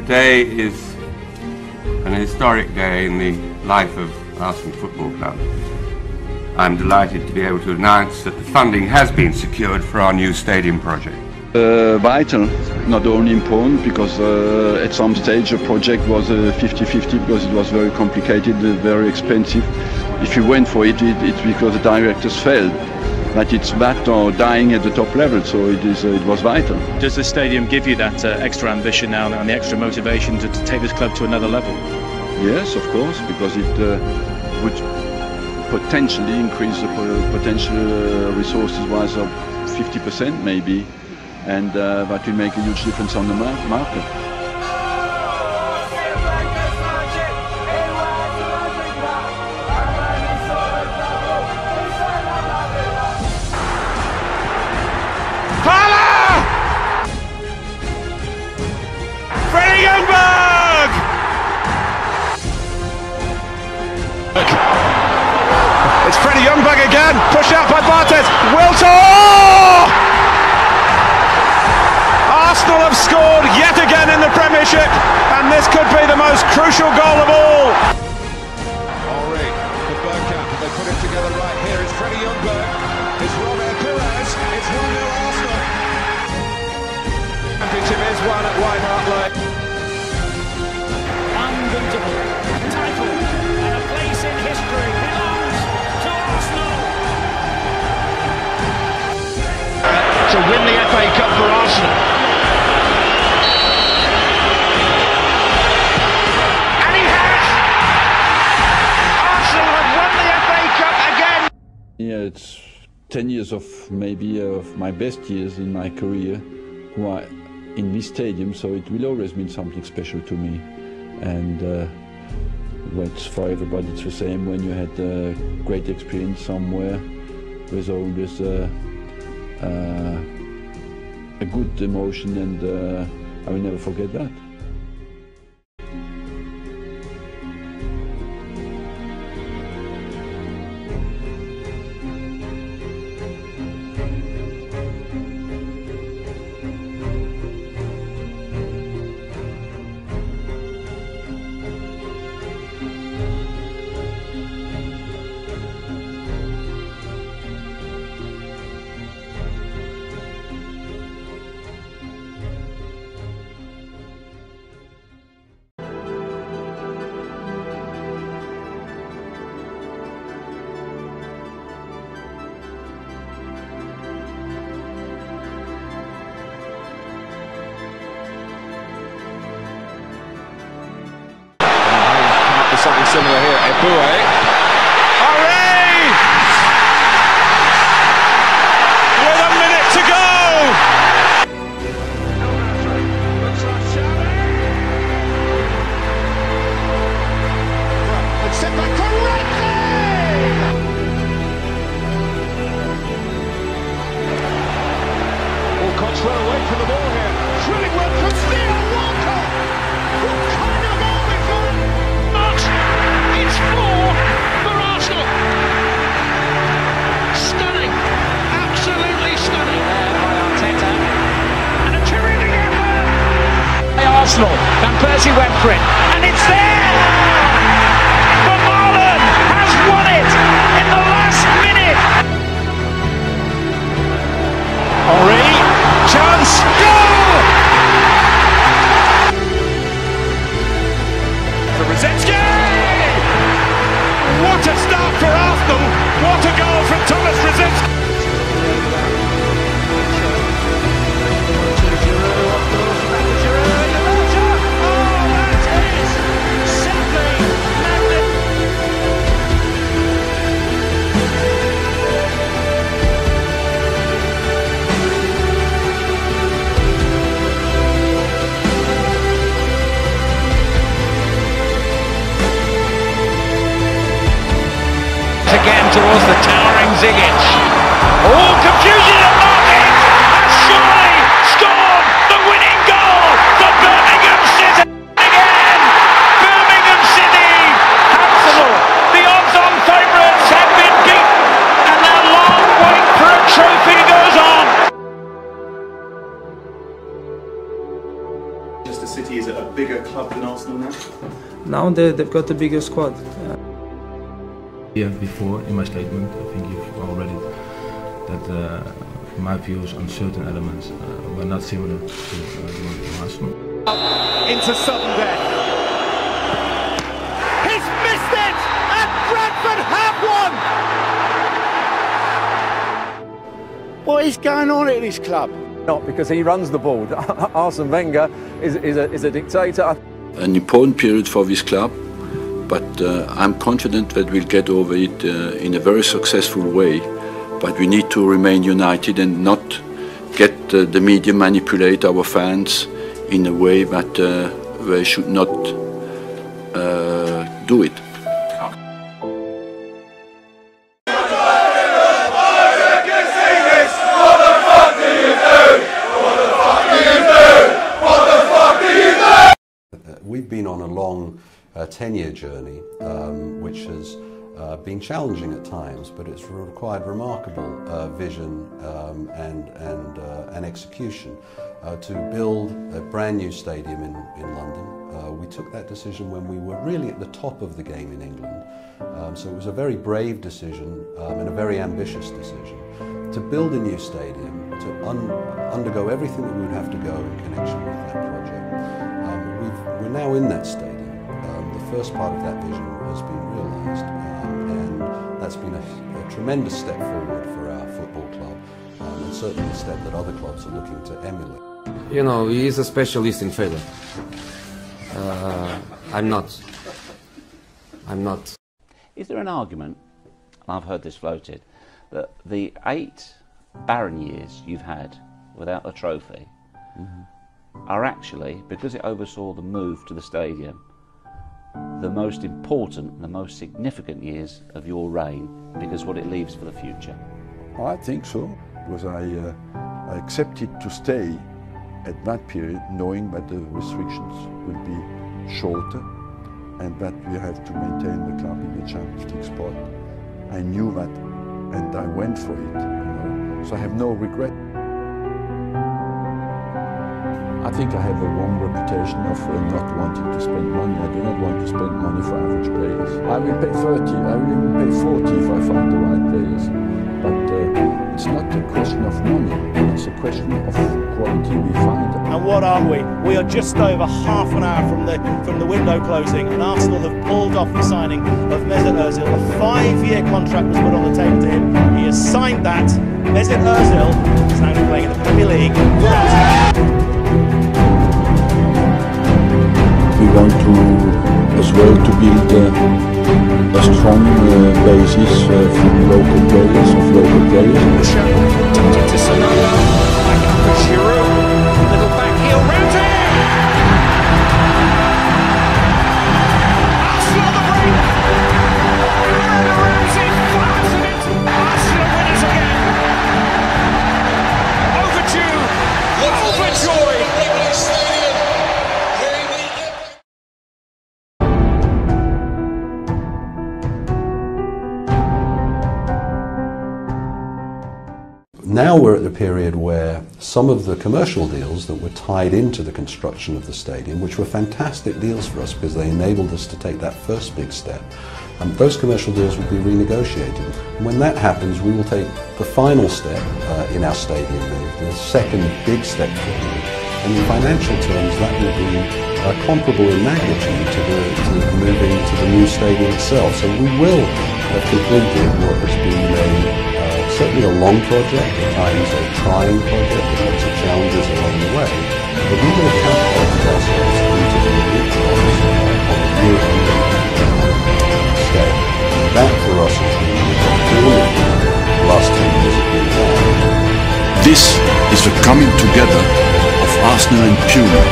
Today is an historic day in the life of Arsenal Football Club. I'm delighted to be able to announce that the funding has been secured for our new stadium project. Vital, not only important because at some stage the project was 50-50 because it was very complicated, very expensive. If you went for it, it's because the directors failed. But it's that or dying at the top level, so it was vital. Does the stadium give you that extra ambition now and the extra motivation to take this club to another level? Yes, of course, because it would potentially increase the potential resources-wise of 50% maybe, and that will make a huge difference on the market. Freddie Ljungberg! It's Freddie Ljungberg again, pushed out by Barthez. Wiltor! Arsenal have scored yet again in the Premiership, and this could be the most crucial goal of all. Henry, the Bergkamp, they put it together right here. It's Freddie Ljungberg, it's Robert Pires, it's 1-0 Arsenal. Championship is won at White Hart Lane. Unbeatable title and a place in history belongs to Arsenal. To win the FA Cup for Arsenal. And he has! Arsenal have won the FA Cup again! Yeah, it's 10 years of maybe of my best years in my career who are in this stadium, so it will always mean something special to me. And it's for everybody it's the same. When you had a great experience somewhere, there's always a good emotion, and I will never forget that. Something similar here, Eboué. Henry! With a minute to go! And set back correctly! All Koch run away from the ball here. Thrilling work from Theo Walcott! What kind of goal is that? It's 4 for Arsenal. Stunning, absolutely stunning. By Arteta, and a terrific effort by Arsenal. Van Persie went for it, and it's there. Vermaelen has won it in the last minute. Henry, chance, goal! For Rosetsky! What a start for Arsenal! What a goal from Thomas Rosetsky! Again towards the towering Zigic. Oh, confusion in the market! Has surely scored the winning goal for Birmingham City again! Birmingham City! Arsenal, the odds-on favourites have been beaten, and their long wait for a trophy goes on. Manchester City is a bigger club than Arsenal now? Now they've got a bigger squad. Yeah, before in my statement, I think you've already that my views on certain elements were not similar to the ones from Arsenal. Into sudden death. He's missed it, and Bradford have won. What is going on at this club? Not because he runs the board. Arsene Wenger is a dictator. An important period for this club, but I'm confident that we'll get over it in a very successful way. But we need to remain united and not get the media manipulate our fans in a way that they should not do it. We've been on a long 10-year journey, which has been challenging at times, but it's required remarkable vision and execution to build a brand new stadium in London. We took that decision when we were really at the top of the game in England, so it was a very brave decision and a very ambitious decision to build a new stadium, to undergo everything that we would have to go in connection with that project. We're now in that stadium. The first part of that vision has been realised, and that's been a tremendous step forward for our football club, and certainly a step that other clubs are looking to emulate. You know, he is a specialist in failure. I'm not. Is there an argument, and I've heard this floated, that the 8 barren years you've had without a trophy are actually, because it oversaw the move to the stadium, the most important and the most significant years of your reign, because what it leaves for the future? I think so, because I accepted to stay at that period knowing that the restrictions will be shorter and that we have to maintain the club in the Champions League spot. I knew that and I went for it, so I have no regret. I think I have a wrong reputation of not wanting to spend money. I do not want to spend money for average players. I will pay 30, I will even pay 40 if I find the right players. But it's not a question of money, it's a question of quality we find. And what are we? We are just over half an hour from the window closing, and Arsenal have pulled off the signing of Mesut Ozil. A 5-year contract was put on the table to him. He has signed that. Mesut Ozil is now playing in the Premier League. We want to, as well, to build a strong basis from local players, Tucked into Sonala, back up to Giroud, little back heel round it! Arsenal on the break! Ramsey fires it! Arsenal winners again! Overjoyed! Now we're at the period where some of the commercial deals that were tied into the construction of the stadium, which were fantastic deals for us because they enabled us to take that first big step, those commercial deals will be renegotiated. And when that happens, we will take the final step in our stadium move, the second big step forward. And in financial terms, that will be comparable in magnitude to moving to the new stadium itself. So we will have completed what has been certainly a long project, at times a trying project, with lots of challenges along the way, but we will have catapulted ourselves into the reach on a European scale. That for us has been all of the last 10 years have been about. This is the coming together of Arsenal and Puma.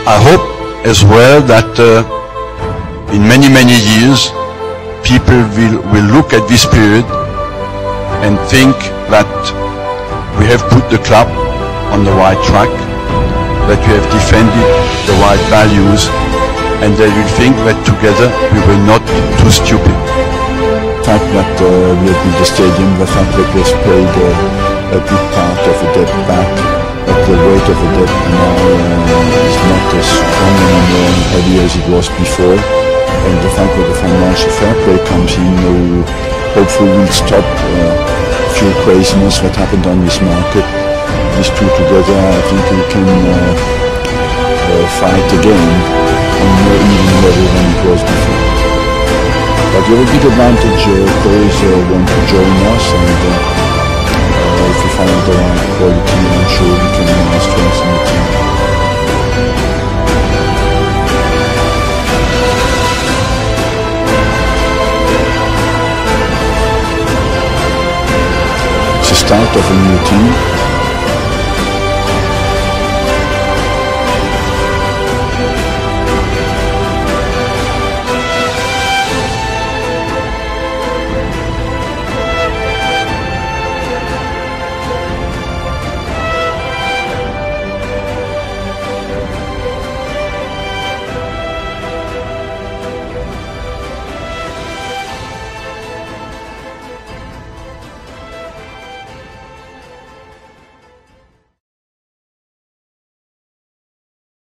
I hope as well that in many years people will look at this period and think that we have put the club on the right track, that we have defended the right values, and they will think that together we were not too stupid. The fact that we have built the stadium, the fact that we have paid a big part of the debt back, that the weight of the debt now is not as strong anymore and heavy as it was before, and the fact that the financial fair play comes in, hopefully will stop a few craziness that happened on this market. These two together, I think we can fight again on a more even level than it was before. But the other big advantage, players want to join us, and if we find the right quality, I'm sure we can strengthen the team. It's the start of a new team.